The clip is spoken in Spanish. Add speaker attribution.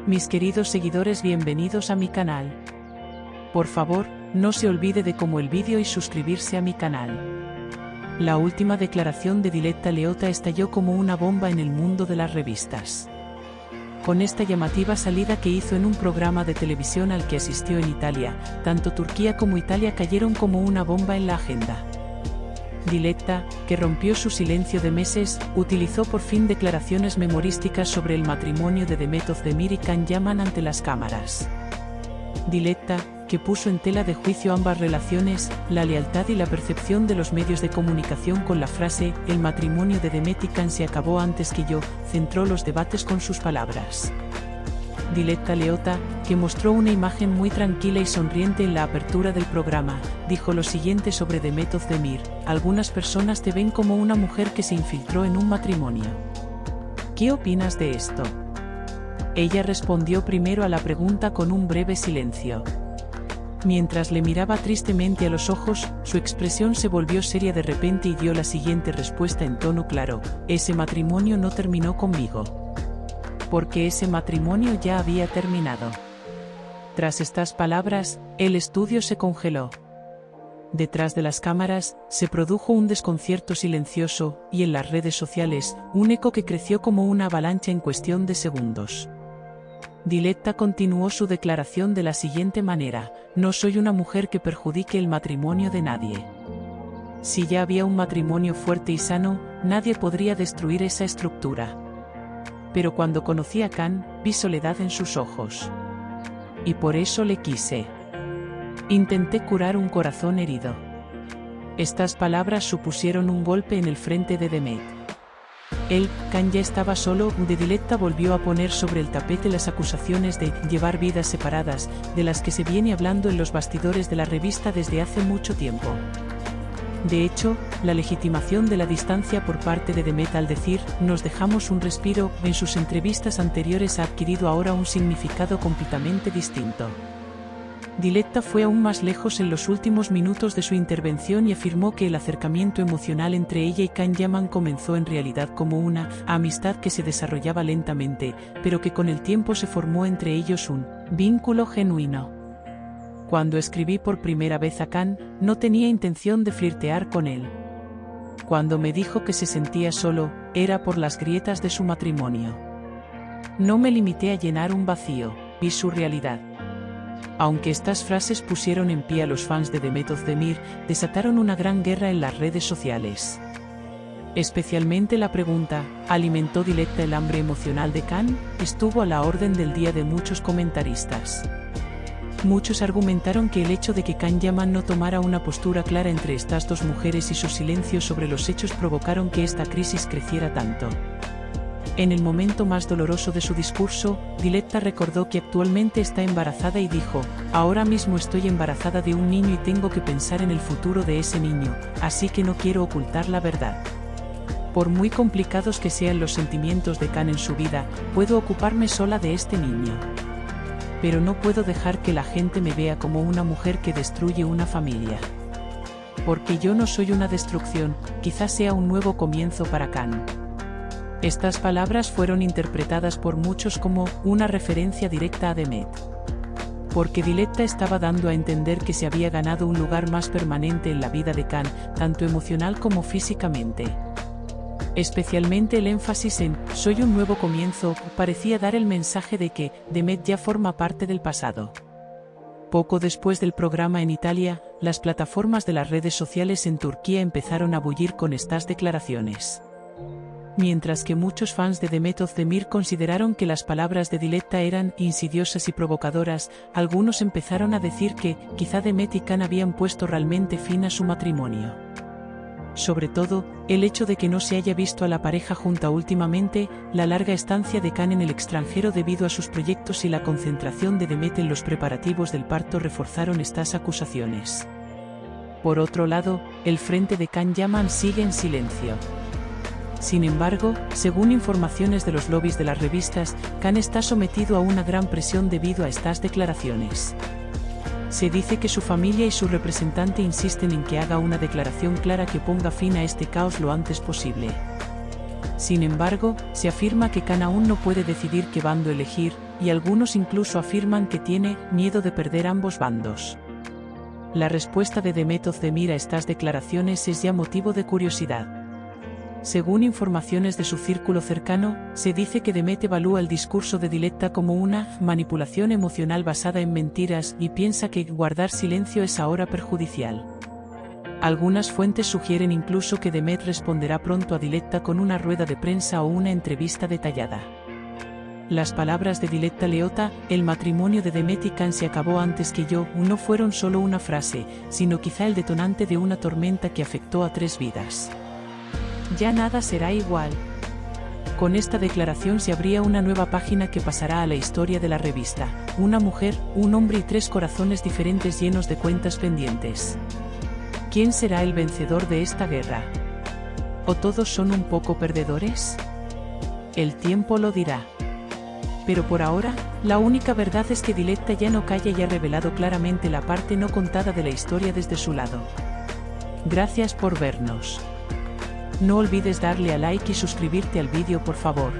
Speaker 1: Mis queridos seguidores, bienvenidos a mi canal. Por favor, no se olvide de como el vídeo y suscribirse a mi canal. La última declaración de Diletta Leotta estalló como una bomba en el mundo de las revistas. Con esta llamativa salida que hizo en un programa de televisión al que asistió en Italia, tanto Turquía como Italia cayeron como una bomba en la agenda. Diletta, que rompió su silencio de meses, utilizó por fin declaraciones memorísticas sobre el matrimonio de Demet Özdemir y Can Yaman ante las cámaras. Diletta, que puso en tela de juicio ambas relaciones, la lealtad y la percepción de los medios de comunicación con la frase «El matrimonio de Demet y Can se acabó antes que yo», centró los debates con sus palabras. Diletta Leotta, que mostró una imagen muy tranquila y sonriente en la apertura del programa, dijo lo siguiente sobre Demet Özdemir: «Algunas personas te ven como una mujer que se infiltró en un matrimonio. ¿Qué opinas de esto?». Ella respondió primero a la pregunta con un breve silencio. Mientras le miraba tristemente a los ojos, su expresión se volvió seria de repente y dio la siguiente respuesta en tono claro: «Ese matrimonio no terminó conmigo. Porque ese matrimonio ya había terminado». Tras estas palabras, el estudio se congeló. Detrás de las cámaras, se produjo un desconcierto silencioso, y en las redes sociales, un eco que creció como una avalancha en cuestión de segundos. Diletta continuó su declaración de la siguiente manera: «No soy una mujer que perjudique el matrimonio de nadie. Si ya había un matrimonio fuerte y sano, nadie podría destruir esa estructura. Pero cuando conocí a Can, vi soledad en sus ojos. Y por eso le quise. Intenté curar un corazón herido». Estas palabras supusieron un golpe en el frente de Demet. Can ya estaba solo. Diletta volvió a poner sobre el tapete las acusaciones de llevar vidas separadas, de las que se viene hablando en los bastidores de la revista desde hace mucho tiempo. De hecho, la legitimación de la distancia por parte de Demet al decir «nos dejamos un respiro» en sus entrevistas anteriores ha adquirido ahora un significado completamente distinto. Diletta fue aún más lejos en los últimos minutos de su intervención y afirmó que el acercamiento emocional entre ella y Can Yaman comenzó en realidad como una amistad que se desarrollaba lentamente, pero que con el tiempo se formó entre ellos un vínculo genuino. «Cuando escribí por primera vez a Can, no tenía intención de flirtear con él. Cuando me dijo que se sentía solo, era por las grietas de su matrimonio. No me limité a llenar un vacío, vi su realidad». Aunque estas frases pusieron en pie a los fans de Demet Özdemir, desataron una gran guerra en las redes sociales. Especialmente la pregunta «¿alimentó Diletta el hambre emocional de Can?», estuvo a la orden del día de muchos comentaristas. Muchos argumentaron que el hecho de que Can Yaman no tomara una postura clara entre estas dos mujeres y su silencio sobre los hechos provocaron que esta crisis creciera tanto. En el momento más doloroso de su discurso, Diletta recordó que actualmente está embarazada y dijo: «Ahora mismo estoy embarazada de un niño y tengo que pensar en el futuro de ese niño, así que no quiero ocultar la verdad. Por muy complicados que sean los sentimientos de Can en su vida, puedo ocuparme sola de este niño. Pero no puedo dejar que la gente me vea como una mujer que destruye una familia. Porque yo no soy una destrucción, quizás sea un nuevo comienzo para Can». Estas palabras fueron interpretadas por muchos como una referencia directa a Demet. Porque Diletta estaba dando a entender que se había ganado un lugar más permanente en la vida de Can, tanto emocional como físicamente. Especialmente el énfasis en «soy un nuevo comienzo» parecía dar el mensaje de que Demet ya forma parte del pasado. Poco después del programa en Italia, las plataformas de las redes sociales en Turquía empezaron a bullir con estas declaraciones. Mientras que muchos fans de Demet Özdemir consideraron que las palabras de Diletta eran insidiosas y provocadoras, algunos empezaron a decir que quizá Demet y Can habían puesto realmente fin a su matrimonio. Sobre todo, el hecho de que no se haya visto a la pareja junta últimamente, la larga estancia de Can en el extranjero debido a sus proyectos y la concentración de Demet en los preparativos del parto reforzaron estas acusaciones. Por otro lado, el frente de Can Yaman sigue en silencio. Sin embargo, según informaciones de los lobbies de las revistas, Can está sometido a una gran presión debido a estas declaraciones. Se dice que su familia y su representante insisten en que haga una declaración clara que ponga fin a este caos lo antes posible. Sin embargo, se afirma que Can aún no puede decidir qué bando elegir, y algunos incluso afirman que tiene miedo de perder ambos bandos. La respuesta de Demet Özdemir a estas declaraciones es ya motivo de curiosidad. Según informaciones de su círculo cercano, se dice que Demet evalúa el discurso de Diletta como una manipulación emocional basada en mentiras y piensa que guardar silencio es ahora perjudicial. Algunas fuentes sugieren incluso que Demet responderá pronto a Diletta con una rueda de prensa o una entrevista detallada. Las palabras de Diletta Leotta, el matrimonio de Demet y Can se acabó antes que yo, no fueron solo una frase, sino quizá el detonante de una tormenta que afectó a 3 vidas. Ya nada será igual. Con esta declaración se abría una nueva página que pasará a la historia de la revista. Una mujer, un hombre y 3 corazones diferentes llenos de cuentas pendientes. ¿Quién será el vencedor de esta guerra? ¿O todos son un poco perdedores? El tiempo lo dirá. Pero por ahora, la única verdad es que Diletta ya no calla y ha revelado claramente la parte no contada de la historia desde su lado. Gracias por vernos. No olvides darle a like y suscribirte al vídeo por favor.